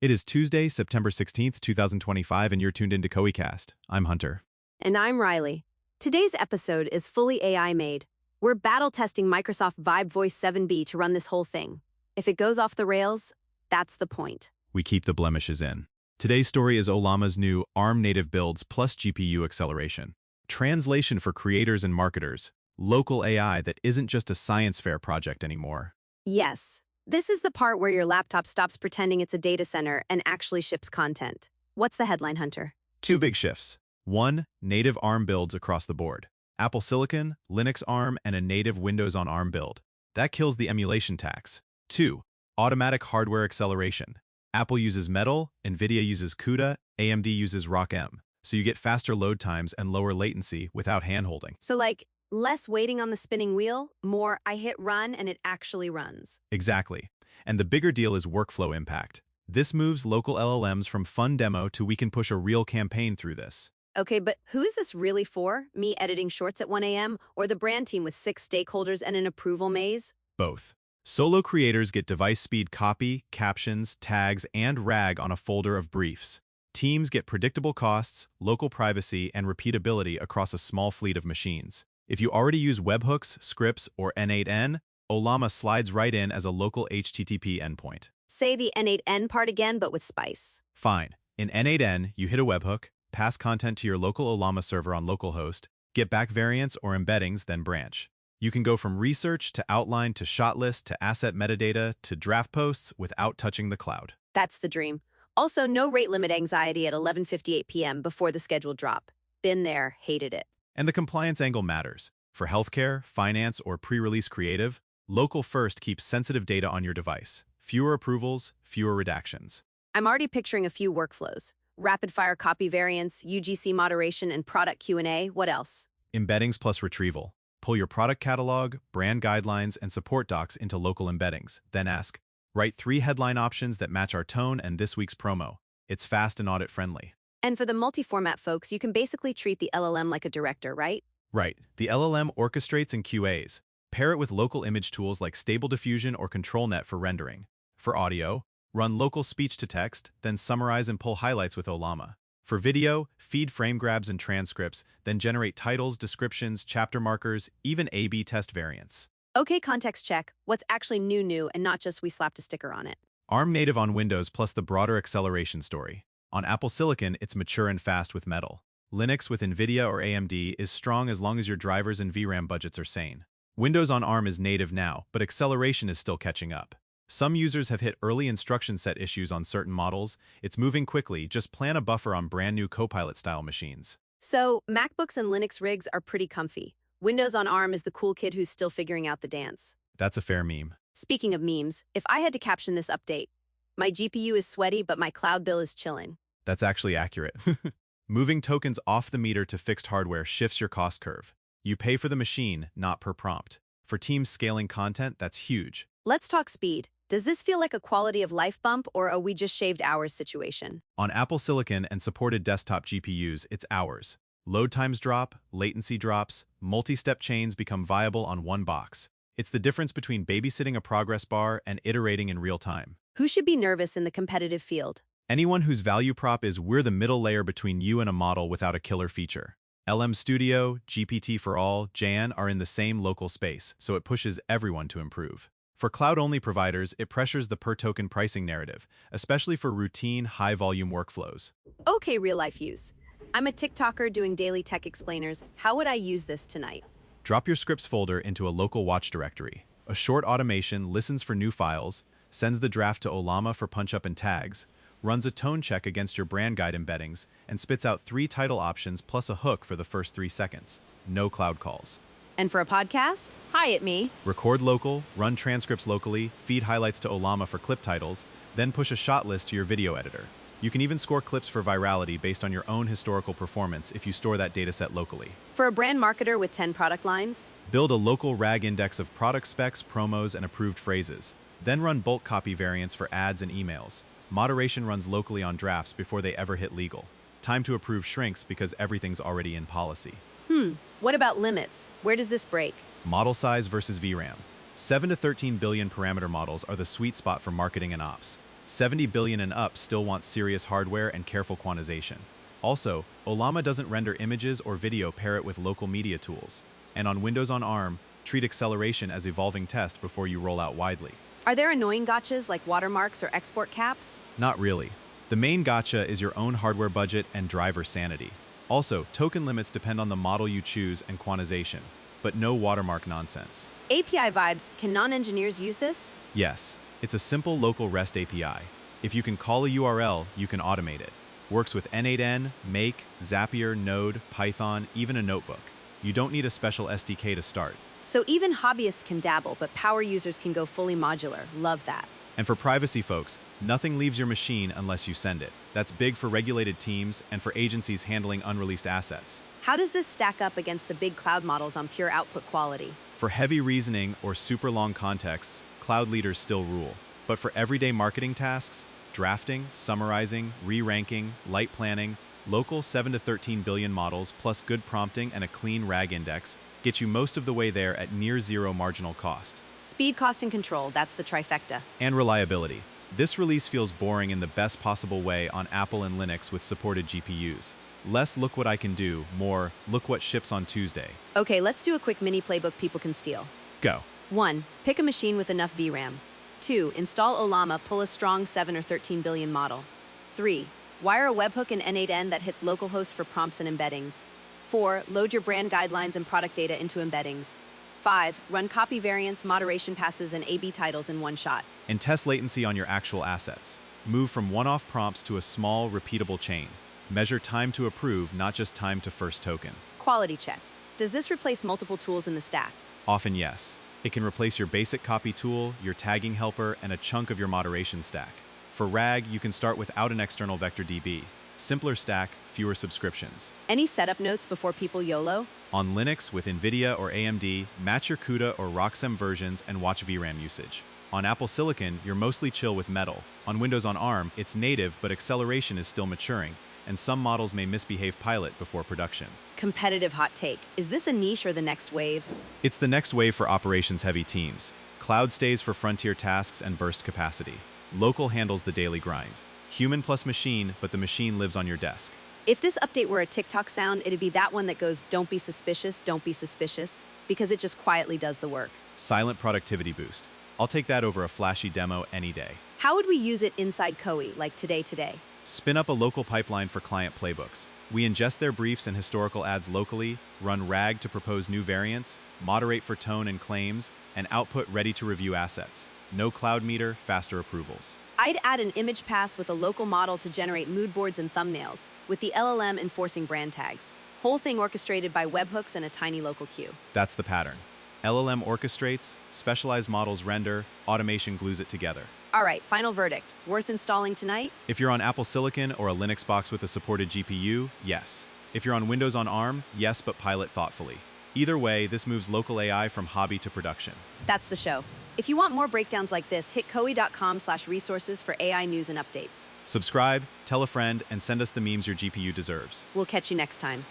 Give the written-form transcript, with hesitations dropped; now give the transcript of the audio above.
It is Tuesday, September 16th, 2025, and you're tuned into CoeCast. I'm Hunter. And I'm Riley. Today's episode is fully AI made. We're battle testing Microsoft Vibe Voice 7B to run this whole thing. If it goes off the rails, that's the point. We keep the blemishes in. Today's story is Ollama's new ARM native builds plus GPU acceleration. Translation for creators and marketers. Local AI that isn't just a science fair project anymore. Yes, this is the part where your laptop stops pretending it's a data center and actually ships content. What's the headline, Hunter? Two big shifts. One, native ARM builds across the board. Apple Silicon, Linux ARM, and a native Windows on ARM build. That kills the emulation tax. Two, automatic hardware acceleration. Apple uses Metal, NVIDIA uses CUDA, AMD uses ROCm. So you get faster load times and lower latency without handholding. So less waiting on the spinning wheel, more I hit run and it actually runs. Exactly. And the bigger deal is workflow impact. This moves local LLMs from fun demo to we can push a real campaign through this. Okay, but who is this really for? Me editing shorts at 1 a.m. or the brand team with 6 stakeholders and an approval maze? Both. Solo creators get device speed copy, captions, tags, and RAG on a folder of briefs. Teams get predictable costs, local privacy, and repeatability across a small fleet of machines. If you already use webhooks, scripts, or N8N, Ollama slides right in as a local HTTP endpoint. Say the N8N part again, but with spice. Fine. In N8N, you hit a webhook, pass content to your local Ollama server on localhost, get back variants or embeddings, then branch. You can go from research to outline to shot list to asset metadata to draft posts without touching the cloud. That's the dream. Also, no rate limit anxiety at 11:58 p.m. before the scheduled drop. Been there, hated it. And the compliance angle matters. For healthcare, finance, or pre-release creative, local first keeps sensitive data on your device. Fewer approvals, fewer redactions. I'm already picturing a few workflows. Rapid-fire copy variants, UGC moderation, and product Q&A. What else? Embeddings plus retrieval. Pull your product catalog, brand guidelines, and support docs into local embeddings. Then ask, write 3 headline options that match our tone and this week's promo. It's fast and audit-friendly. And for the multi-format folks, you can basically treat the LLM like a director, right? Right. The LLM orchestrates and QAs. Pair it with local image tools like Stable Diffusion or ControlNet for rendering. For audio, run local speech-to-text, then summarize and pull highlights with Ollama. For video, feed frame grabs and transcripts, then generate titles, descriptions, chapter markers, even A/B test variants. Okay, context check. What's actually new and not just we slapped a sticker on it? ARM native on Windows plus the broader acceleration story. On Apple Silicon, it's mature and fast with Metal. Linux with NVIDIA or AMD is strong as long as your drivers and VRAM budgets are sane. Windows on ARM is native now, but acceleration is still catching up. Some users have hit early instruction set issues on certain models. It's moving quickly, just plan a buffer on brand new Copilot-style machines. So, MacBooks and Linux rigs are pretty comfy. Windows on ARM is the cool kid who's still figuring out the dance. That's a fair meme. Speaking of memes, if I had to caption this update, my GPU is sweaty, but my cloud bill is chillin'. That's actually accurate. Moving tokens off the meter to fixed hardware shifts your cost curve. You pay for the machine, not per prompt. For teams scaling content, that's huge. Let's talk speed. Does this feel like a quality of life bump or a we just shaved hours situation? On Apple Silicon and supported desktop GPUs, it's hours. Load times drop, latency drops, multi-step chains become viable on one box. It's the difference between babysitting a progress bar and iterating in real time. Who should be nervous in the competitive field? Anyone whose value prop is we're the middle layer between you and a model without a killer feature. LM Studio, GPT for All, Jan are in the same local space, so it pushes everyone to improve. For cloud-only providers, it pressures the per-token pricing narrative, especially for routine, high-volume workflows. Okay, real-life use. I'm a TikToker doing daily tech explainers. How would I use this tonight? Drop your scripts folder into a local watch directory. A short automation listens for new files, sends the draft to Ollama for punch-up and tags, runs a tone check against your brand guide embeddings, and spits out 3 title options plus a hook for the first 3 seconds. No cloud calls. And for a podcast? Hi, it me. Record local, run transcripts locally, feed highlights to Ollama for clip titles, then push a shot list to your video editor. You can even score clips for virality based on your own historical performance if you store that dataset locally. For a brand marketer with 10 product lines? Build a local RAG index of product specs, promos, and approved phrases. Then run bulk copy variants for ads and emails. Moderation runs locally on drafts before they ever hit legal. Time to approve shrinks because everything's already in policy. What about limits? Where does this break? Model size versus VRAM. 7 to 13 billion parameter models are the sweet spot for marketing and ops. 70 billion and up still want serious hardware and careful quantization. Also, Ollama doesn't render images or video, pair it with local media tools. And on Windows on ARM, treat acceleration as evolving test before you roll out widely. Are there annoying gotchas like watermarks or export caps? Not really. The main gotcha is your own hardware budget and driver sanity. Also, token limits depend on the model you choose and quantization, but no watermark nonsense. API vibes, can non-engineers use this? Yes, it's a simple local REST API. If you can call a URL, you can automate it. Works with N8N, Make, Zapier, Node, Python, even a notebook. You don't need a special SDK to start. So even hobbyists can dabble, but power users can go fully modular. Love that. And for privacy folks, nothing leaves your machine unless you send it. That's big for regulated teams and for agencies handling unreleased assets. How does this stack up against the big cloud models on pure output quality? For heavy reasoning or super long contexts, cloud leaders still rule. But for everyday marketing tasks, drafting, summarizing, re-ranking, light planning, local 7 to 13 billion models plus good prompting and a clean RAG index get you most of the way there at near zero marginal cost. Speed, cost, and control, that's the trifecta. And reliability. This release feels boring in the best possible way on Apple and Linux with supported GPUs. Less look what I can do, more look what ships on Tuesday. Okay, let's do a quick mini playbook people can steal. Go. 1. Pick a machine with enough VRAM. 2. Install Ollama, pull a strong 7 or 13 billion model. 3. Wire a webhook in N8N that hits localhost for prompts and embeddings. 4. Load your brand guidelines and product data into embeddings. 5. Run copy variants, moderation passes, and A/B titles in one shot. And test latency on your actual assets. Move from one-off prompts to a small, repeatable chain. Measure time to approve, not just time to first token. Quality check. Does this replace multiple tools in the stack? Often, yes. It can replace your basic copy tool, your tagging helper, and a chunk of your moderation stack. For RAG, you can start without an external vector DB. Simpler stack, fewer subscriptions. Any setup notes before people YOLO? On Linux with NVIDIA or AMD, match your CUDA or ROXM versions and watch VRAM usage. On Apple Silicon, you're mostly chill with Metal. On Windows on ARM, it's native, but acceleration is still maturing, and some models may misbehave pilot before production. Competitive hot take. Is this a niche or the next wave? It's the next wave for operations-heavy teams. Cloud stays for frontier tasks and burst capacity. Local handles the daily grind. Human plus machine, but the machine lives on your desk. If this update were a TikTok sound, it'd be that one that goes, don't be suspicious, because it just quietly does the work. Silent productivity boost. I'll take that over a flashy demo any day. How would we use it inside Koei, like today? Spin up a local pipeline for client playbooks. We ingest their briefs and historical ads locally, run RAG to propose new variants, moderate for tone and claims, and output ready-to-review assets. No cloud meter, faster approvals. I'd add an image pass with a local model to generate mood boards and thumbnails, with the LLM enforcing brand tags. Whole thing orchestrated by webhooks and a tiny local queue. That's the pattern. LLM orchestrates, specialized models render, automation glues it together. All right, final verdict. Worth installing tonight? If you're on Apple Silicon or a Linux box with a supported GPU, yes. If you're on Windows on ARM, yes, but pilot thoughtfully. Either way, this moves local AI from hobby to production. That's the show. If you want more breakdowns like this, hit koei.com/resources for AI news and updates. Subscribe, tell a friend, and send us the memes your GPU deserves. We'll catch you next time.